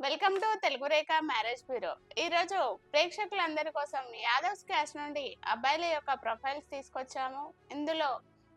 Welcome to Telugu Rekha marriage bureau. ఈ రోజు ప్రేక్షకులందరి కోసం యాదవ్స్ క్యాస్ట్ నుండి అబ్బాయిల యొక్క ప్రొఫైల్స్ తీసుకొచ్చాము. ఇందులో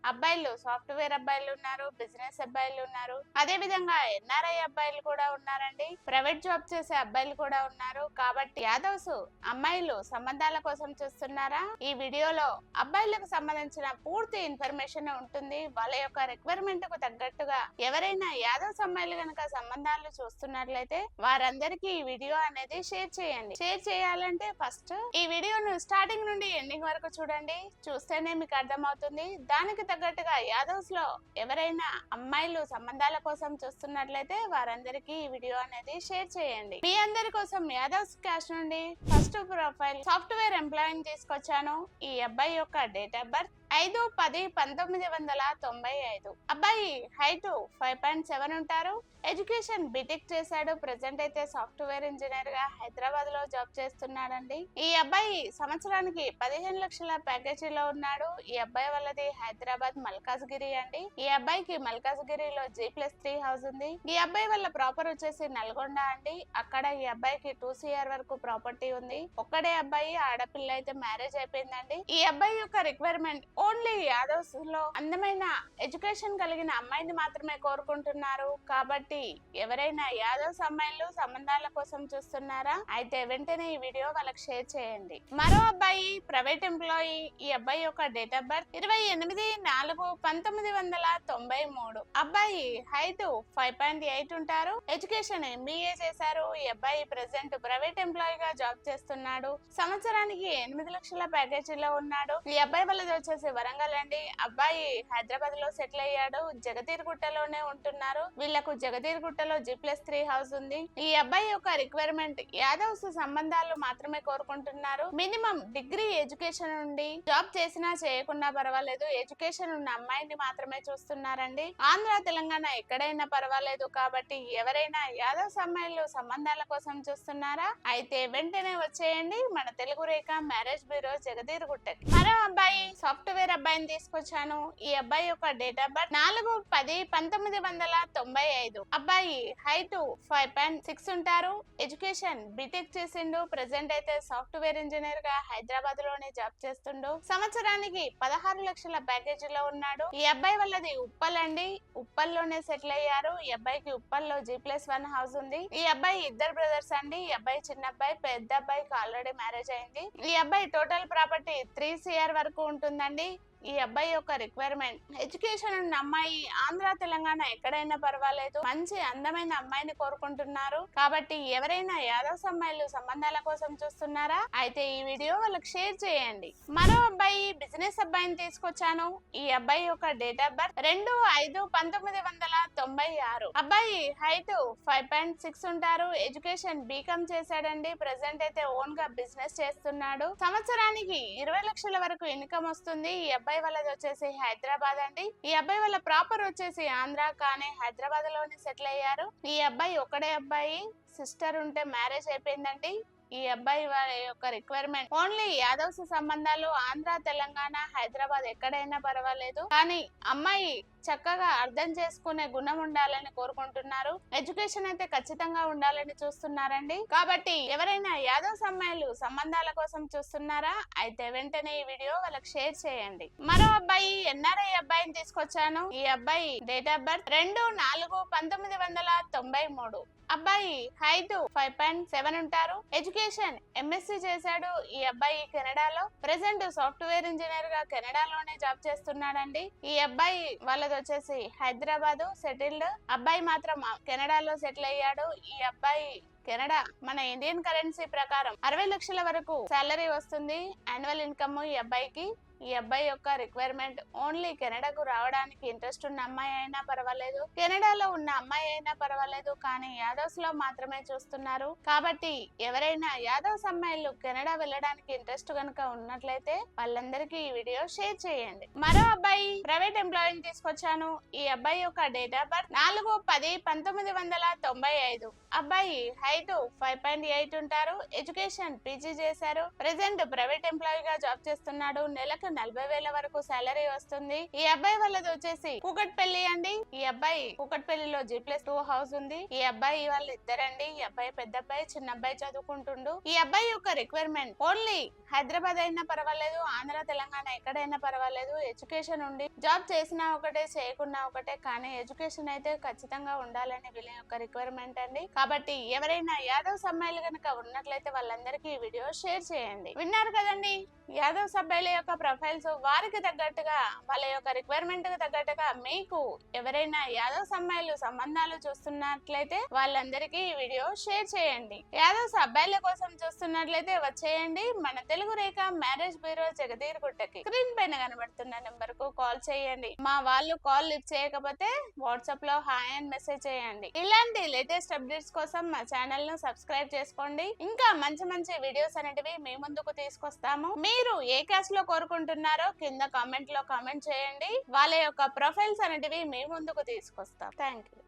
అబ్బాయిలు సాఫ్ట్వేర్ అబ్బాయిలు ఉన్నారు, బిజినెస్ అబ్బాయిలు ఉన్నారు, అదే విధంగా ఎన్ఆర్ఐ అబ్బాయిలు కూడా ఉన్నారండి. ప్రైవేట్ జాబ్ చేసే అబ్బాయిలు కూడా ఉన్నారు. కాబట్టి యాదవ్స్ అమ్మాయిలు సంబంధాల కోసం చూస్తున్నారా? ఈ వీడియోలో అబ్బాయిలకు సంబంధించిన పూర్తి ఇన్ఫర్మేషన్ ఉంటుంది. వాళ్ళ యొక్క రిక్వైర్మెంట్ కు తగ్గట్టుగా ఎవరైనా యాదవ్స్ అమ్మాయిలు కనుక సంబంధాలు చూస్తున్నట్లయితే వారందరికీ ఈ వీడియో అనేది షేర్ చేయండి. షేర్ చేయాలంటే ఫస్ట్ ఈ వీడియోను స్టార్టింగ్ నుండి ఎండింగ్ వరకు చూడండి. చూస్తేనే మీకు అర్థమవుతుంది. దానికి తగ్గట్టుగా యాదవ్స్ లో ఎవరైనా అమ్మాయిలు సంబంధాల కోసం చూస్తున్నట్లయితే వారందరికీ ఈ వీడియో అనేది షేర్ చేయండి. మీ అందరి కోసం యాదవ్స్ క్యాస్ట్ నుండి ఫస్ట్ ప్రొఫైల్ సాఫ్ట్వేర్ ఎంప్లాయీని తీసుకొచ్చాను. ఈ అబ్బాయి యొక్క డేట్ ఆఫ్ బర్త్ 5-10-1995. అబ్బాయి హైట్ 5.7 ఉంటారు. ఎడ్యుకేషన్ బీటెక్ చేశాడు. ప్రెసెంట్ అయితే సాఫ్ట్వేర్ ఇంజనీర్ గా హైదరాబాద్ లో జాబ్ చేస్తున్నాడండి. ఈ అబ్బాయి సంవత్సరానికి 15 లక్షల ప్యాకేజీలో ఉన్నాడు. ఈ అబ్బాయి వాళ్ళది హైదరాబాద్ మల్కాజ్గిరి అండి. ఈ అబ్బాయికి మల్కాజ్గిరిలో G+3 హౌస్ ఉంది. ఈ అబ్బాయి వాళ్ళ ప్రాపర్ వచ్చేసి నల్గొండ అండి. అక్కడ ఈ అబ్బాయికి 2 CR వరకు ప్రాపర్టీ ఉంది. ఒక్కడే అబ్బాయి, ఆడపిల్ల అయితే మ్యారేజ్ అయిపోయిందండి. ఈ అబ్బాయి యొక్క రిక్వైర్మెంట్ ఓన్లీ యాదవ్స్ లో అందమైన ఎడ్యుకేషన్ కలిగిన అమ్మాయిని మాత్రమే కోరుకుంటున్నారు. కాబట్టి ఎవరైనా యాదవ్స్ అమ్మాయిలు సంబంధాల కోసం చూస్తున్నారా? అయితే వెంటనే ఈ వీడియో వాళ్ళకి షేర్ చేయండి. మరో అబ్బాయి ప్రైవేట్ ఎంప్లాయీ. ఈ అబ్బాయి యొక్క డేట్ ఆఫ్ బర్త్ 28-4-1993. అబ్బాయి హైట్ 5.8 ఉంటారు. ఎడ్యుకేషన్ MBA చేశారు. ఈ అబ్బాయి ప్రెసెంట్ ప్రైవేట్ ఎంప్లాయీ గా జాబ్ చేస్తున్నాడు. సంవత్సరానికి 8 లక్షల ప్యాకేజీలో ఉన్నాడు. ఈ అబ్బాయి వాళ్ళది వచ్చేసి వరంగల్ అండి. అబ్బాయి హైదరాబాద్ లో సెటిల్ అయ్యాడు. జగదీర్గుట్టలోనే ఉంటున్నారు. వీళ్లకు జగదీర్గుట్టలో G+3 హౌస్ ఉంది. ఈ అబ్బాయి యొక్క రిక్వైర్మెంట్ యాదవ్స్ సంబంధాలు మాత్రమే కోరుకుంటున్నారు. మినిమం డిగ్రీ ఎడ్యుకేషన్ ఉండి జాబ్ చేసినా చేయకుండా పర్వాలేదు, ఎడ్యుకేషన్ ఉన్న అమ్మాయిని మాత్రమే చూస్తున్నారండి. ఆంధ్ర తెలంగాణ ఎక్కడైనా పర్వాలేదు. కాబట్టి ఎవరైనా యాదవ్స్ అమ్మాయిలు సంబంధాల కోసం చూస్తున్నారా? అయితే వెంటనే వచ్చేయండి మన తెలుగు రేఖ మ్యారేజ్ బ్యూరో జగదీర్గుట్టకి. మరో అబ్బాయి సాఫ్ట్వేర్ అబ్బాయిని తీసుకొచ్చాను. ఈ అబ్బాయి యొక్క డేట్ ఆఫ్ బర్త్ 4-10-1995. అబ్బాయి హైట్ 5.6 ఉంటారు. ఎడ్యుకేషన్ బీటెక్ చేసిండు. ప్రెసెంట్ అయితే సాఫ్ట్వేర్ ఇంజనీర్ గా హైదరాబాద్ లోనే జాబ్ చేస్తుండు. సంవత్సరానికి 16 లక్షల ప్యాకేజీలో ఉన్నాడు. ఈ అబ్బాయి వాళ్ళది ఉప్పల్ అండి. ఉప్పల్లోనే సెటిల్ అయ్యారు. ఈ అబ్బాయికి ఉప్పల్లో G+1 హౌస్ ఉంది. ఈ అబ్బాయి ఇద్దరు బ్రదర్స్ అండి. ఈ అబ్బాయి చిన్న అబ్బాయి, పెద్ద అబ్బాయికి ఆల్రెడీ మ్యారేజ్ అయింది. ఈ అబ్బాయి టోటల్ ప్రాపర్టీ 3 CR వరకు ఉంటుందండి. ఈ అబ్బాయి యొక్క రిక్వైర్మెంట్ ఎడ్యుకేషన్ ఉన్న అమ్మాయి, ఆంధ్ర తెలంగాణ ఎక్కడైనా పర్వాలేదు, మంచి అందమైన అమ్మాయిని కోరుకుంటున్నారు. కాబట్టి ఎవరైనా యాదవ్స్ అమ్మాయిలు సంబంధాల కోసం చూస్తున్నారా? అయితే ఈ వీడియో వాళ్ళకి షేర్ చేయండి. మరో అబ్బాయి బిజినెస్ అబ్బాయిని తీసుకొచ్చాను. ఈ అబ్బాయి యొక్క డేట్ ఆఫ్ బర్త్ 2-5-1996. అబ్బాయి హైట్ 5.6 ఉంటారు. ఎడ్యుకేషన్ బీకామ్ చేశాడండి. ప్రెసెంట్ అయితే ఓన్ గా బిజినెస్ చేస్తున్నాడు. సంవత్సరానికి 20 లక్షల వరకు ఇన్కమ్ వస్తుంది. ఈ అబ్బాయి వాళ్ళది వచ్చేసి హైదరాబాద్ అండి. ఈ అబ్బాయి వాళ్ళ ప్రాపర్ వచ్చేసి ఆంధ్ర, కానీ హైదరాబాద్ లోనే సెటిల్ అయ్యారు. ఈ అబ్బాయి ఒక్కడే అబ్బాయి, సిస్టర్ ఉంటే మ్యారేజ్ అయిపోయిందండి. ఈ అబ్బాయి వారి యొక్క రిక్వైర్మెంట్ ఓన్లీ యాదవ్స్ సంబంధాలు, ఆంధ్ర తెలంగాణ హైదరాబాద్ ఎక్కడైనా పర్వాలేదు, కానీ అమ్మాయి చక్కగా అర్థం చేసుకునే గుణం ఉండాలని కోరుకుంటున్నారు. ఎడ్యుకేషన్ అయితే ఖచ్చితంగా ఉండాలని చూస్తున్నారండి. కాబట్టి ఎవరైనా యాదవ్స్ అమ్మాయిలు సంబంధాల కోసం చూస్తున్నారా? అయితే వెంటనే ఈ వీడియో వాళ్ళకి షేర్ చేయండి. మరో అబ్బాయి ఎన్ఆర్ఐ అబ్బాయిని తీసుకొచ్చాను. ఈ అబ్బాయి డేట్ ఆఫ్ బర్త్ 2-4-1993. అబ్బాయి హైట్ 5.7 ఉంటారు. ఎడ్యుకేషన్ MSc చేశాడు. ఈ అబ్బాయి కెనడాలో ప్రెసెంట్ సాఫ్ట్వేర్ ఇంజనీర్ గా కెనడాలోనే జాబ్ చేస్తున్నాడండి. ఈ అబ్బాయి వాళ్ళది వచ్చేసి హైదరాబాద్ సెటిల్డ్. అబ్బాయి మాత్రం కెనడాలో సెటిల్ అయ్యాడు. ఈ అబ్బాయి కెనడా మన ఇండియన్ కరెన్సీ ప్రకారం 60 లక్షల వరకు సాలరీ వస్తుంది, యాన్యువల్ ఇన్కమ్ ఈ అబ్బాయికి. ఈ అబ్బాయి యొక్క రిక్వైర్మెంట్ ఓన్లీ కెనడాకు రావడానికి ఇంట్రెస్ట్ ఉన్న అమ్మాయి అయినా పర్వాలేదు, కెనడాలో ఉన్న అమ్మాయి అయినా పర్వాలేదు, కానీ యాదవ్స్ లో మాత్రమే చూస్తున్నారు. కాబట్టి ఎవరైనా యాదవ్స్ అమ్మాయిలు కెనడా వెళ్ళడానికి ఇంట్రెస్ట్ కనుక ఉన్నట్లయితే వాళ్ళందరికీ ఈ వీడియో షేర్ చేయండి. మరో అబ్బాయి ప్రైవేట్ ఎంప్లాయీని తీసుకొచ్చాను. ఈ అబ్బాయి యొక్క డేట్ ఆఫ్ బర్త్ 4-10-1995. అబ్బాయి హైట్ 5.8 ఉంటారు. ఎడ్యుకేషన్ PG చేశారు. ప్రెసెంట్ ప్రైవేట్ ఎంప్లాయీగా జాబ్ చేస్తున్నాడు. నెలకు 40,000 వరకు సాలరీ వస్తుంది. ఈ అబ్బాయి వాళ్ళది వచ్చేసి కూకట్పల్లి అండి. ఈ అబ్బాయి కూకట్పల్లిలో G+2 హౌస్ ఉంది. ఈ అబ్బాయి వాళ్ళు ఇద్దరండి. ఈ అబ్బాయి పెద్ద అబ్బాయి, చిన్న అబ్బాయి చదువుకుంటుండు. ఈ అబ్బాయి యొక్క రిక్వైర్మెంట్ ఓన్లీ హైదరాబాద్ అయినా పర్వాలేదు, ఆంధ్ర తెలంగాణ ఎక్కడైనా పర్వాలేదు, ఎడ్యుకేషన్ ఉండి జాబ్ చేసినా ఒకటే చేయకున్నా ఒకటే, కానీ ఎడ్యుకేషన్ అయితే ఖచ్చితంగా ఉండాలని వీళ్ళ యొక్క రిక్వైర్మెంట్ అండి. కాబట్టి ఎవరైనా యాదవ్స్ అమ్మాయిలు కనుక ఉన్నట్లయితే వాళ్ళందరికీ ఈ వీడియో షేర్ చేయండి. విన్నారు కదండి యాదవ్స్ అబ్బాయిల యొక్క ప్రొఫైల్స్. వారికి తగ్గట్టుగా వాళ్ళ యొక్క రిక్వైర్మెంట్ కి తగ్గట్టుగా మీకు ఎవరైనా యాదవ్స్ అమ్మాయిలు సంబంధాలు చూస్తున్నట్లయితే వాళ్ళందరికీ ఈ వీడియో షేర్ చేయండి. యాదవ్స్ అబ్బాయిల కోసం చూస్తున్నట్లయితే వచ్చేయండి మన తెలుగు రేఖ మ్యారేజ్ బ్యూరో జగదీర్గుట్టకి. స్క్రీన్ పైన కనబడుతున్న నెంబర్ కు కాల్ చేయండి. మా వాళ్ళు కాల్ లిఫ్ట్ చేయకపోతే వాట్సాప్ లో హాయ్ అని మెసేజ్ చేయండి. ఇలాంటి లేటెస్ట్ అప్డేట్స్ కోసం మా ఛానల్ ను సబ్స్క్రైబ్ చేసుకోండి. ఇంకా మంచి మంచి వీడియోస్ అనేటివి మీ ముందుకు తీసుకొస్తాము. మీరు ఏ క్యాస్ట్ లో కోరుకుంటున్నారో కింద కామెంట్ లో కామెంట్ చేయండి. వాళ్ళ యొక్క ప్రొఫైల్స్ అనేటివి మీ ముందుకు తీసుకొస్తాం. Thank you.